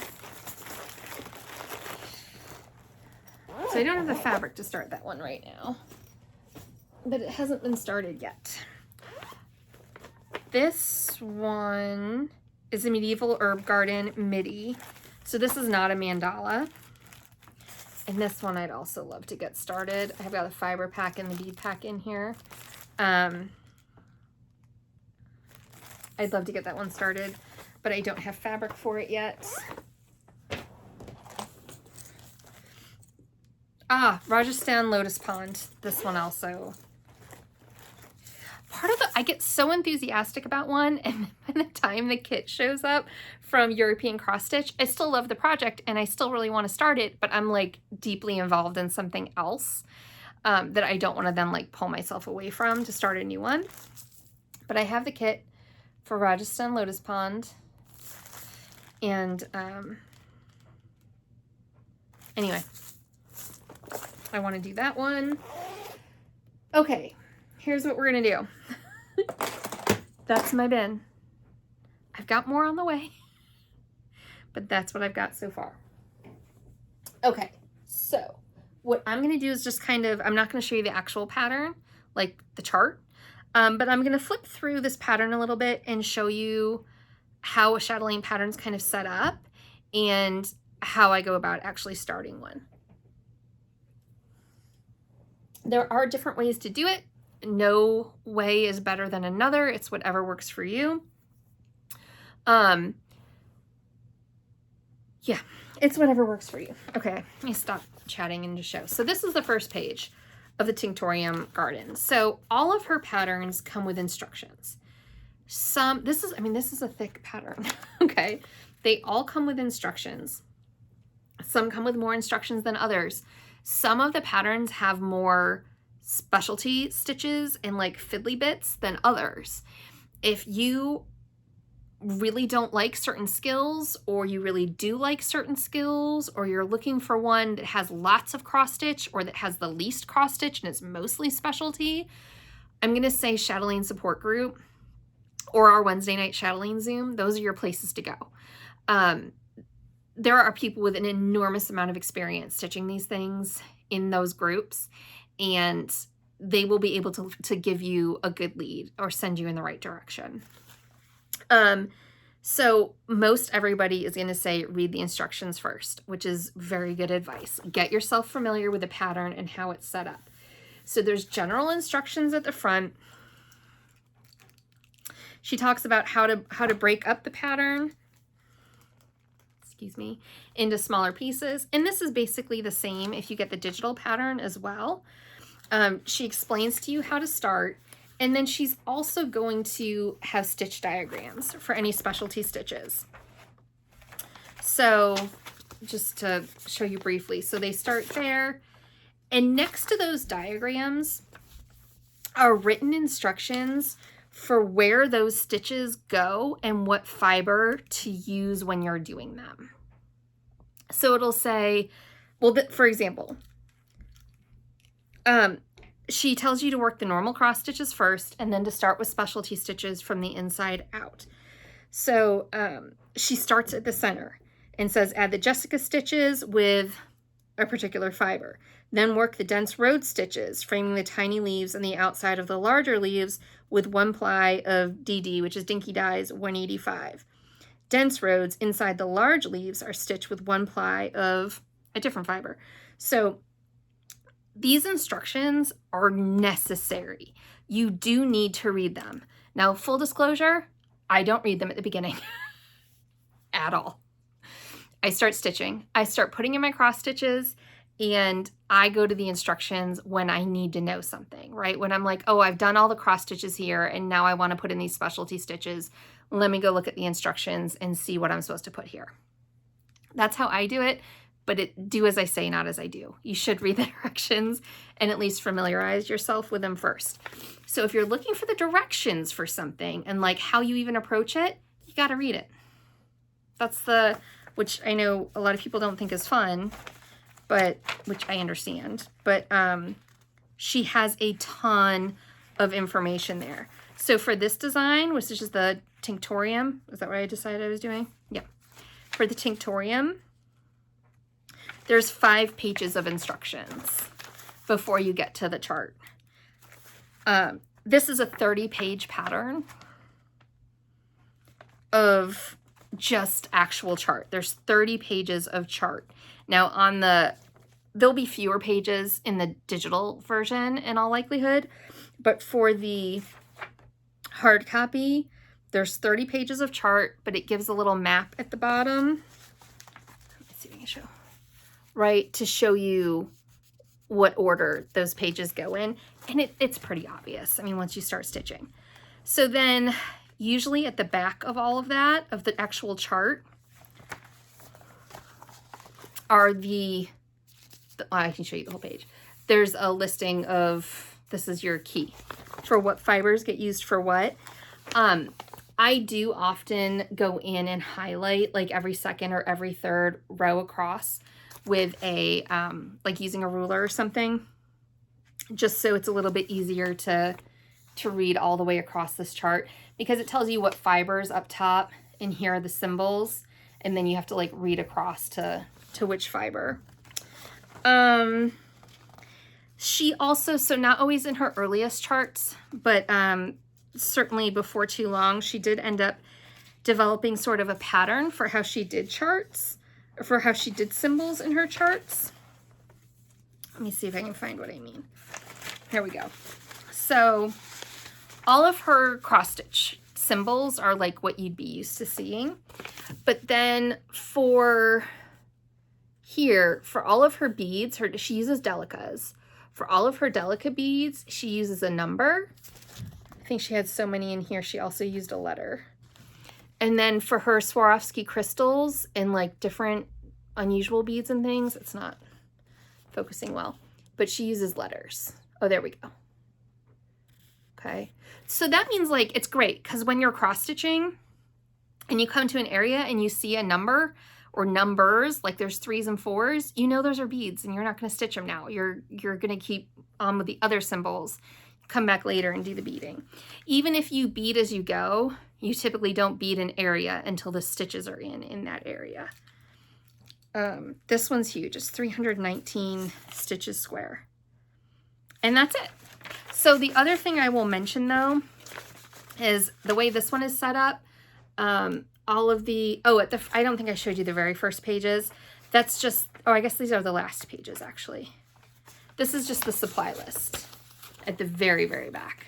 So I don't have the fabric to start that one right now, but it hasn't been started yet. This one is a Medieval Herb Garden midi. So this is not a mandala. And this one I'd also love to get started. I've got a fiber pack and the bead pack in here. I'd love to get that one started, but I don't have fabric for it yet. Ah, Rajasthan Lotus Pond. This one also. I get so enthusiastic about one, and by the time the kit shows up from European Cross Stitch, I still love the project and I still really want to start it, but I'm like deeply involved in something else. that I don't want to then like pull myself away from to start a new one. But I have the kit for Rajasthan Lotus Pond. And anyway, I want to do that one. Okay, here's what we're going to do. That's my bin. I've got more on the way, but that's what I've got so far. Okay, so what I'm going to do is just kind of, I'm not going to show you the actual pattern, like the chart, but I'm going to flip through this pattern a little bit and show you how a chatelaine pattern's kind of set up and how I go about actually starting one. There are different ways to do it. No way is better than another. It's whatever works for you. Yeah, it's whatever works for you. Okay, let me stop chatting and just show. So this is the first page of the Tinctorium Garden. So all of her patterns come with instructions. This is a thick pattern, okay? They all come with instructions. Some come with more instructions than others. Some of the patterns have more specialty stitches and like fiddly bits than others. If you really don't like certain skills, or you really do like certain skills, or you're looking for one that has lots of cross stitch or that has the least cross stitch and it's mostly specialty, I'm going to say Chatelaine support group or our Wednesday night Chatelaine Zoom. Those are your places to go. There are people with an enormous amount of experience stitching these things in those groups, and they will be able to give you a good lead or send you in the right direction. So most everybody is going to say, read the instructions first, which is very good advice. Get yourself familiar with the pattern and how it's set up. So there's general instructions at the front. She talks about how to break up the pattern, into smaller pieces. And this is basically the same if you get the digital pattern as well. She explains to you how to start. And then she's also going to have stitch diagrams for any specialty stitches. So just to show you briefly. So they start there. And next to those diagrams are written instructions for where those stitches go and what fiber to use when you're doing them. So it'll say, well, for example, she tells you to work the normal cross stitches first and then to start with specialty stitches from the inside out. So she starts at the center and says, add the Jessica stitches with a particular fiber. Then work the dense road stitches, framing the tiny leaves on the outside of the larger leaves with 1 ply of DD, which is Dinky Dye's 185. Dense roads inside the large leaves are stitched with 1 ply of a different fiber. So these instructions are necessary. You do need to read them. Now, full disclosure, I don't read them at the beginning at all. I start stitching. I start putting in my cross stitches, and I go to the instructions when I need to know something, right? When I'm like, oh, I've done all the cross stitches here, and now I want to put in these specialty stitches. Let me go look at the instructions and see what I'm supposed to put here. That's how I do it, but do as I say, not as I do. You should read the directions and at least familiarize yourself with them first. So if you're looking for the directions for something and like how you even approach it, you got to read it. That's which I know a lot of people don't think is fun, but which I understand, but she has a ton of information there. So for this design, which is the Tinctorium, is that what I decided I was doing? Yeah. For the Tinctorium, there's 5 pages of instructions before you get to the chart. This is a 30-page pattern of just actual chart. There's 30 pages of chart. Now there'll be fewer pages in the digital version in all likelihood, but for the hard copy, there's 30 pages of chart, but it gives a little map at the bottom. Let me see if I can show. Right, to show you what order those pages go in. And it's pretty obvious, I mean, once you start stitching. So then, usually at the back of all of that, of the actual chart, are I can show you the whole page. there's a listing of, this is your key for what fibers get used for what. I do often go in and highlight like every second or every third row across with a, like using a ruler or something, just so it's a little bit easier to read all the way across this chart, because it tells you what fibers up top, and here are the symbols, and then you have to like read across to which fiber. She also, so not always in her earliest charts, but certainly before too long, she did end up developing sort of a pattern for how she did charts, or for how she did symbols in her charts. Let me see if I can find what I mean. Here we go. So all of her cross-stitch symbols are like what you'd be used to seeing. But then for here, for all of her beads, she uses delicas. For all of her delica beads, she uses a number. I think she had so many in here, she also used a letter. And then for her Swarovski crystals and like different unusual beads and things, it's not focusing well, but she uses letters. Oh, there we go. Okay. So that means like, it's great because when you're cross stitching and you come to an area and you see a number or numbers, like there's 3s and 4s, you know those are beads and you're not going to stitch them now. You're going to keep on with the other symbols, come back later and do the beading. Even if you bead as you go, you typically don't bead an area until the stitches are in that area. This one's huge. It's 319 stitches square. And that's it. So the other thing I will mention though is the way this one is set up. All of the, I don't think I showed you the very first pages. That's just, I guess these are the last pages actually. This is just the supply list at the very, very back.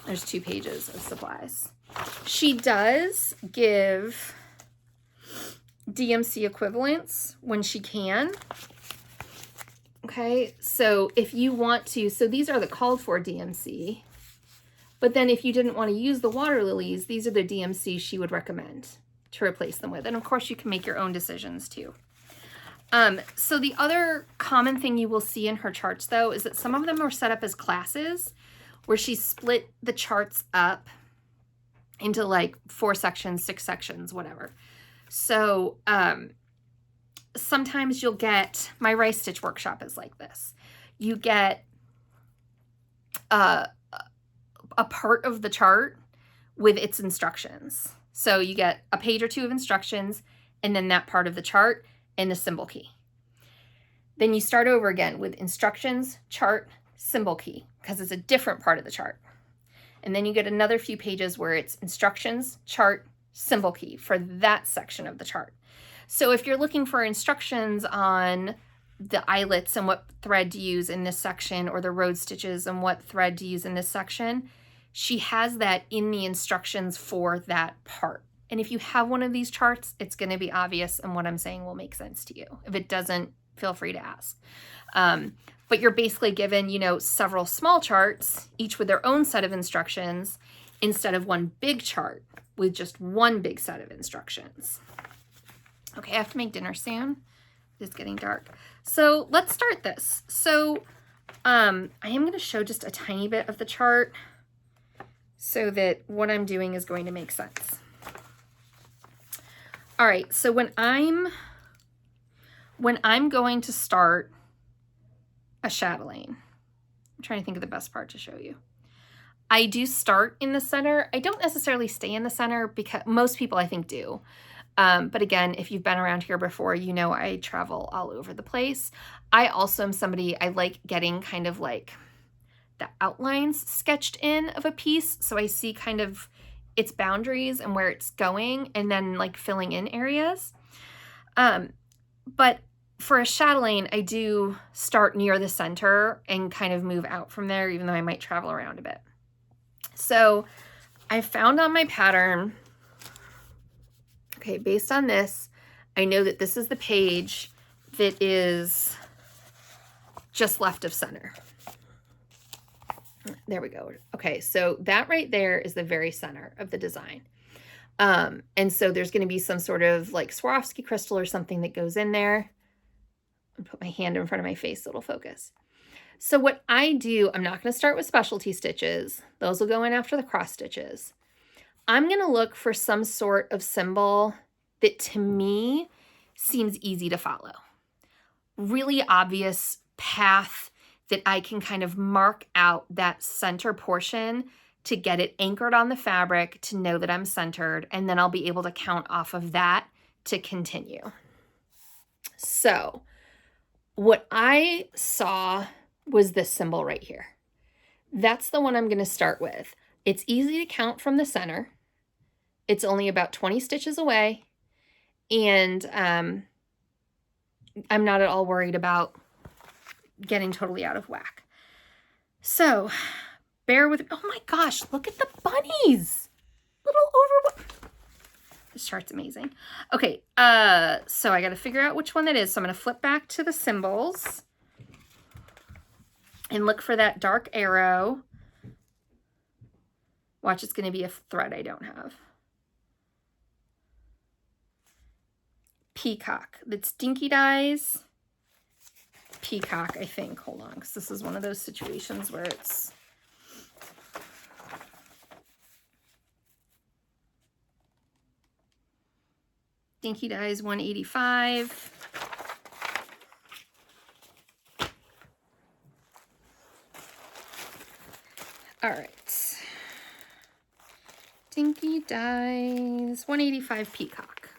There's 2 pages of supplies. She does give DMC equivalents when she can. Okay, so if you want to, so these are the called for DMC, but then if you didn't want to use the water lilies, these are the DMC she would recommend to replace them with. And of course you can make your own decisions too. So the other common thing you will see in her charts though, is that some of them are set up as classes where she split the charts up into like 4 sections, 6 sections, whatever. So, sometimes you'll get, my rice stitch workshop is like this. You get a part of the chart with its instructions. So you get a page or 2 of instructions and then that part of the chart and the symbol key. Then you start over again with instructions, chart, symbol key, because it's a different part of the chart. And then you get another few pages where it's instructions, chart, symbol key for that section of the chart. So if you're looking for instructions on the eyelets and what thread to use in this section, or the road stitches and what thread to use in this section, she has that in the instructions for that part. And if you have one of these charts, it's going to be obvious and what I'm saying will make sense to you. If it doesn't, feel free to ask. But you're basically given, you know, several small charts, each with their own set of instructions, instead of one big chart with just one big set of instructions. Okay, I have to make dinner soon. It's getting dark. So let's start this. So I am going to show just a tiny bit of the chart so that what I'm doing is going to make sense. All right, so when I'm going to start a chatelaine, I'm trying to think of the best part to show you. I do start in the center. I don't necessarily stay in the center, because most people I think do. But again, if you've been around here before, you know I travel all over the place. I also am somebody, I like getting kind of like the outlines sketched in of a piece, so I see kind of its boundaries and where it's going, and then like filling in areas. But for a chatelaine, I do start near the center and kind of move out from there, even though I might travel around a bit. So I found on my pattern, okay, based on this, I know that this is the page that is just left of center. There we go. Okay, so that right there is the very center of the design. And so there's going to be some sort of like Swarovski crystal or something that goes in there. I'll put my hand in front of my face so it'll focus. So what I do, I'm not going to start with specialty stitches. Those will go in after the cross stitches. I'm going to look for some sort of symbol that to me seems easy to follow. Really obvious path that I can kind of mark out that center portion to get it anchored on the fabric to know that I'm centered, and then I'll be able to count off of that to continue. So what I saw was this symbol right here. That's the one I'm going to start with. It's easy to count from the center. It's only about 20 stitches away, and I'm not at all worried about getting totally out of whack. So bear with, oh my gosh, look at the bunnies. This chart's amazing. Okay, so I got to figure out which one that is. So I'm going to flip back to the symbols and look for that dark arrow. Watch, it's going to be a thread I don't have. Peacock. That's Dinky Dye's peacock, I think. Hold on, because this is one of those situations where it's Dinky Dye's 185. All right. Dinky Dye's 185 peacock.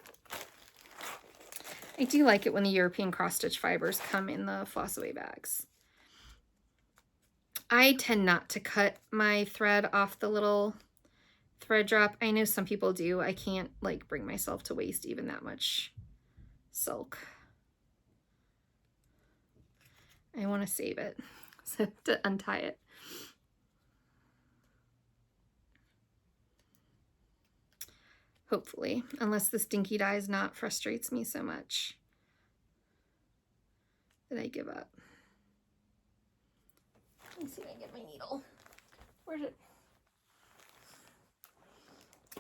I do like it when the European cross-stitch fibers come in the floss away bags. I tend not to cut my thread off the little thread drop. I know some people do. I can't like bring myself to waste even that much silk. I want to save it, so to untie it. Hopefully, unless this Dinky Dye's knot frustrates me so much that I give up. Let me see if I can get my needle. Where's it?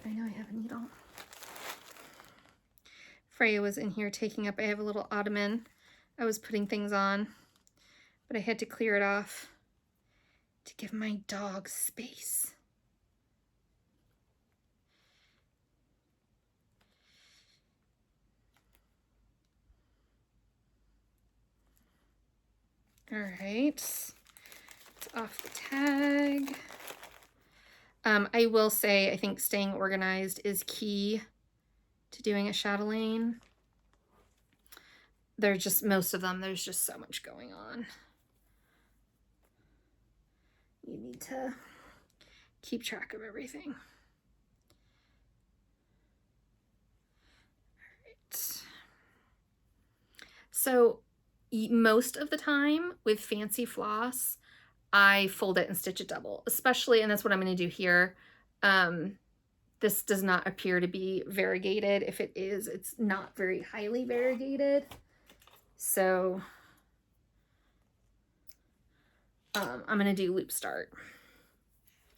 I know I have a needle. Freya was in here taking up, I have a little ottoman I was putting things on, but I had to clear it off to give my dog space. All right, it's off the tag. I will say, I think staying organized is key to doing a chatelaine. There's just, most of them, there's just so much going on. You need to keep track of everything. All right. So most of the time with fancy floss, I fold it and stitch it double, especially, and that's what I'm going to do here. This does not appear to be variegated. If it is, it's not very highly variegated. So I'm going to do loop start.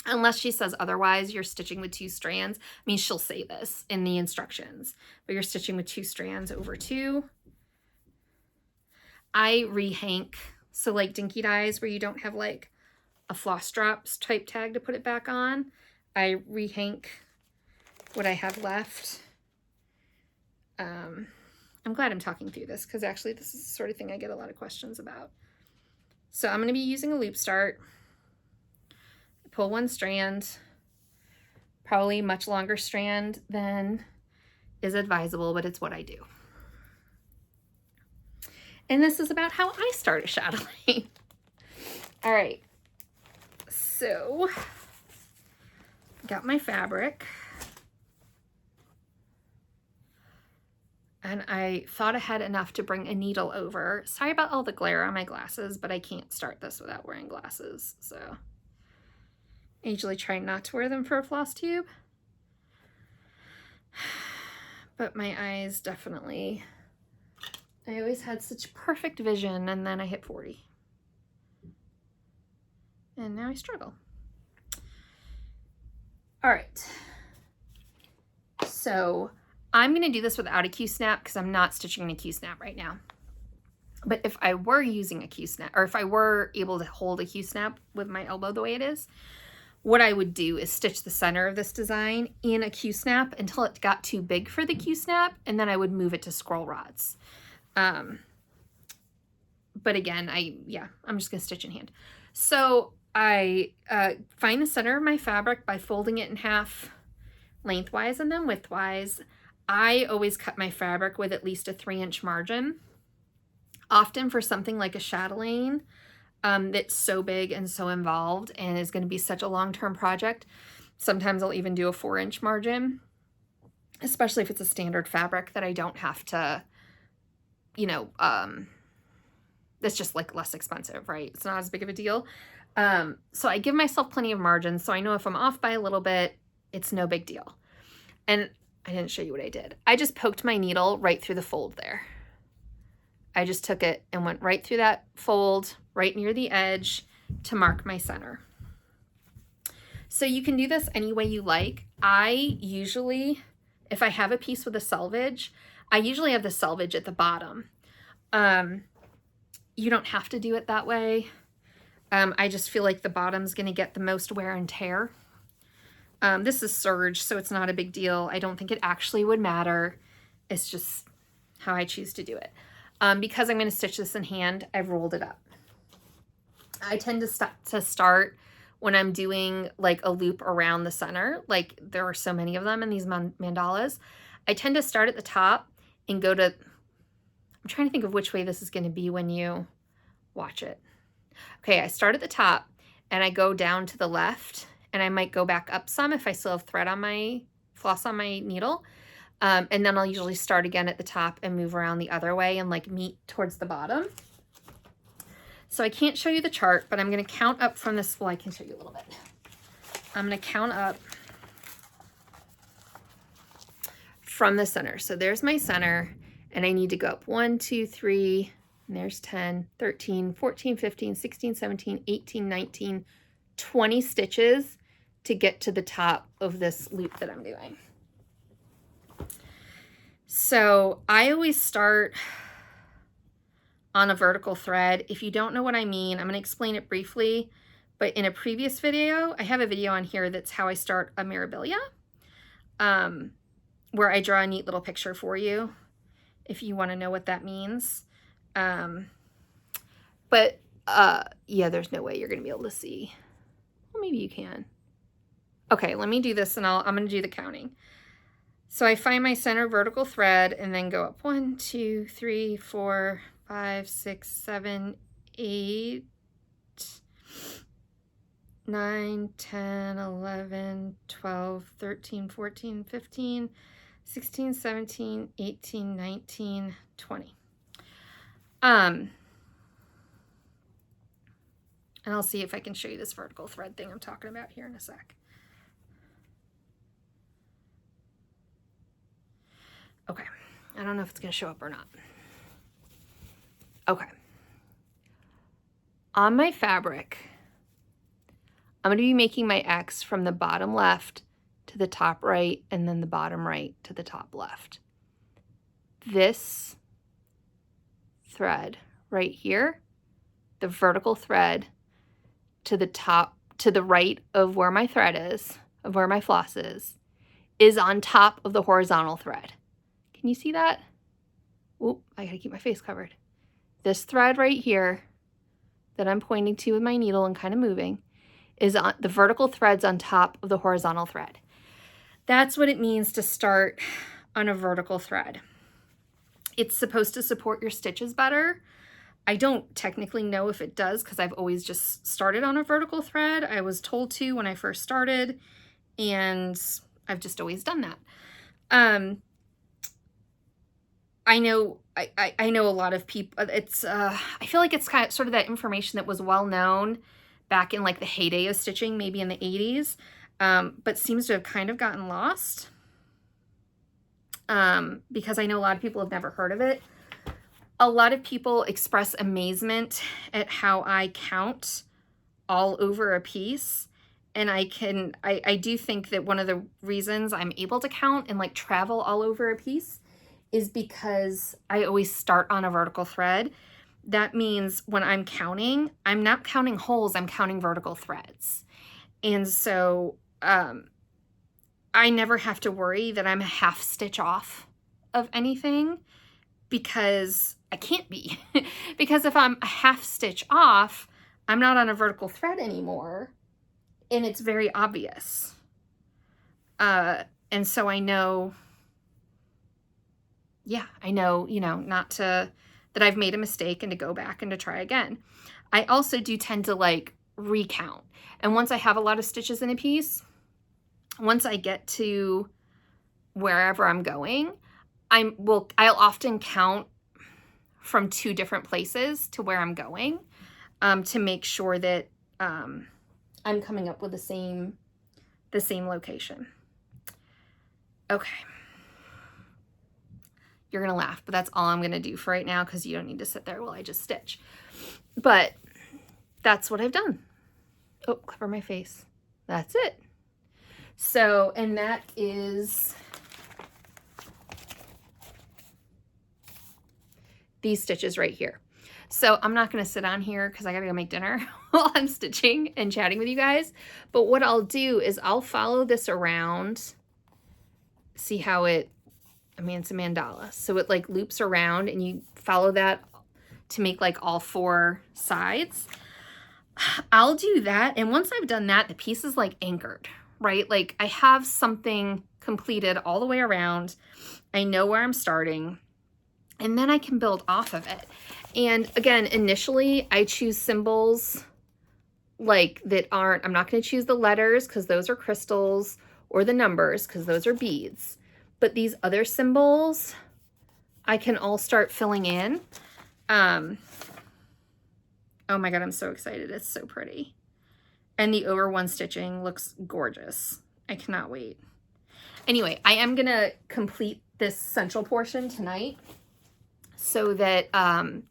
Unless she says otherwise, you're stitching with 2 strands. I mean, she'll say this in the instructions, but you're stitching with 2 strands over 2. I rehank. So like Dinky Dye's where you don't have like a floss drops type tag to put it back on, I rehank what I have left. I'm glad I'm talking through this because actually this is the sort of thing I get a lot of questions about. So I'm going to be using a loop start. I pull 1 strand, probably much longer strand than is advisable, but it's what I do. And this is about how I start a chatelaine. All right, so got my fabric. And I thought I had enough to bring a needle over. Sorry about all the glare on my glasses, but I can't start this without wearing glasses. So I usually try not to wear them for a floss tube. But my eyes definitely, I always had such perfect vision, and then I hit 40. And now I struggle. All right. So I'm going to do this without a Q-snap because I'm not stitching in a Q-snap right now. But if I were using a Q-snap, or if I were able to hold a Q-snap with my elbow the way it is, what I would do is stitch the center of this design in a Q-snap until it got too big for the Q-snap, and then I would move it to scroll rods. But again, I'm just gonna stitch in hand. So I find the center of my fabric by folding it in half lengthwise and then widthwise. I always cut my fabric with at least a 3-inch margin. Often for something like a chatelaine that's so big and so involved and is going to be such a long-term project, sometimes I'll even do a 4-inch margin, especially if it's a standard fabric that I don't have to, you know, that's just like less expensive, right? It's not as big of a deal. So I give myself plenty of margin, so I know if I'm off by a little bit, it's no big deal. And I didn't show you what I did. I just poked my needle right through the fold there. I just took it and went right through that fold, right near the edge, to mark my center. So you can do this any way you like. I usually, if I have a piece with a selvage, I usually have the selvage at the bottom. You don't have to do it that way. I just feel like the bottom's going to get the most wear and tear. This is serge, so it's not a big deal. I don't think it actually would matter. It's just how I choose to do it. Because I'm going to stitch this in hand, I've rolled it up. I tend to start when I'm doing like a loop around the center. Like there are so many of them in these mandalas. I tend to start at the top and go to, I'm trying to think of which way this is going to be when you watch it. Okay, I start at the top and I go down to the left, and I might go back up some if I still have thread on my floss on my needle. And then I'll usually start again at the top and move around the other way and like meet towards the bottom. So I can't show you the chart, but I'm going to count up from this. Well, I can show you a little bit. I'm going to count up from the center. So there's my center, and I need to go up 1, 2, 3, and there's 10, 13, 14, 15, 16, 17, 18, 19, 20 stitches to get to the top of this loop that I'm doing. So I always start on a vertical thread. If you don't know what I mean, I'm going to explain it briefly, but in a previous video, I have a video on here that's how I start a mirabilia, where I draw a neat little picture for you if you want to know what that means. But yeah, there's no way you're going to be able to see. Well, maybe you can. Okay, let me do this, and I'm going to do the counting. So I find my center vertical thread and then go up 1, 2, 3, 4, 5, 6, 7, 8, 9, 10, 11, 12, 13, 14, 15, 16, 17, 18, 19, 20. And I'll see if I can show you this vertical thread thing I'm talking about here in a sec. Okay, I don't know if it's going to show up or not. Okay. On my fabric, I'm going to be making my X from the bottom left to the top right, and then the bottom right to the top left. This thread right here, the vertical thread to the top, to the right of where my thread is, of where my floss is on top of the horizontal thread. Can you see that? Oop, I gotta keep my face covered. This thread right here that I'm pointing to with my needle and kind of moving is on the vertical threads on top of the horizontal thread. That's what it means to start on a vertical thread. It's supposed to support your stitches better. I don't technically know if it does because I've always just started on a vertical thread. I was told to when I first started, and I've just always done that. I know a lot of people, it's, I feel like it's kind of sort of that information that was well known back in like the heyday of stitching, maybe in the 80s, but seems to have kind of gotten lost because I know a lot of people have never heard of it. A lot of people express amazement at how I count all over a piece. And I do think that one of the reasons I'm able to count and like travel all over a piece is because I always start on a vertical thread. that means when I'm counting, I'm not counting holes, I'm counting vertical threads. And so I never have to worry that I'm a half stitch off of anything, because I can't be. Because if I'm a half stitch off, I'm not on a vertical thread anymore, and it's very obvious. And so I know, yeah, I know, you know, not to, that I've made a mistake and to go back and to try again. I also do tend to like recount. And once I have a lot of stitches in a piece, once I get to wherever I'm going, I'll often count from 2 different places to where I'm going, to make sure that I'm coming up with the same location. Okay. You're gonna laugh, but that's all I'm gonna do for right now, because you don't need to sit there while I just stitch. But that's what I've done. Oh, cover my face. That's it. So, and that is these stitches right here. So I'm not going to sit on here because I got to go make dinner while I'm stitching and chatting with you guys. But what I'll do is I'll follow this around. See how it, I mean, it's a mandala. So it like loops around, and you follow that to make like all 4 sides. I'll do that. And once I've done that, the piece is like anchored, right? Like I have something completed all the way around. I know where I'm starting. And then I can build off of it. And again, initially I choose symbols like that aren't, I'm not going to choose the letters because those are crystals, or the numbers because those are beads. But these other symbols, I can all start filling in. Oh my God, I'm so excited. It's so pretty. And the over 1 stitching looks gorgeous. I cannot wait. Anyway, I am going to complete this central portion tonight, so that I'm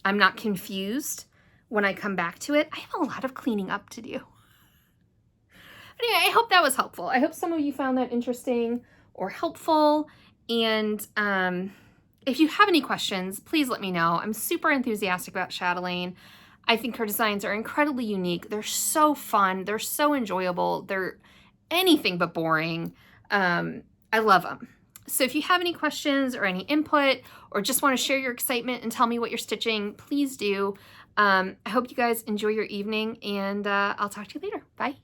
not confused when I come back to it. I have a lot of cleaning up to do. Anyway, I hope that was helpful. I hope some of you found that interesting or helpful. And if you have any questions, please let me know. I'm super enthusiastic about Chatelaine. I think her designs are incredibly unique. They're so fun. They're so enjoyable. They're anything but boring. I love them. So if you have any questions or any input, or just want to share your excitement and tell me what you're stitching, please do. I hope you guys enjoy your evening, and I'll talk to you later. Bye.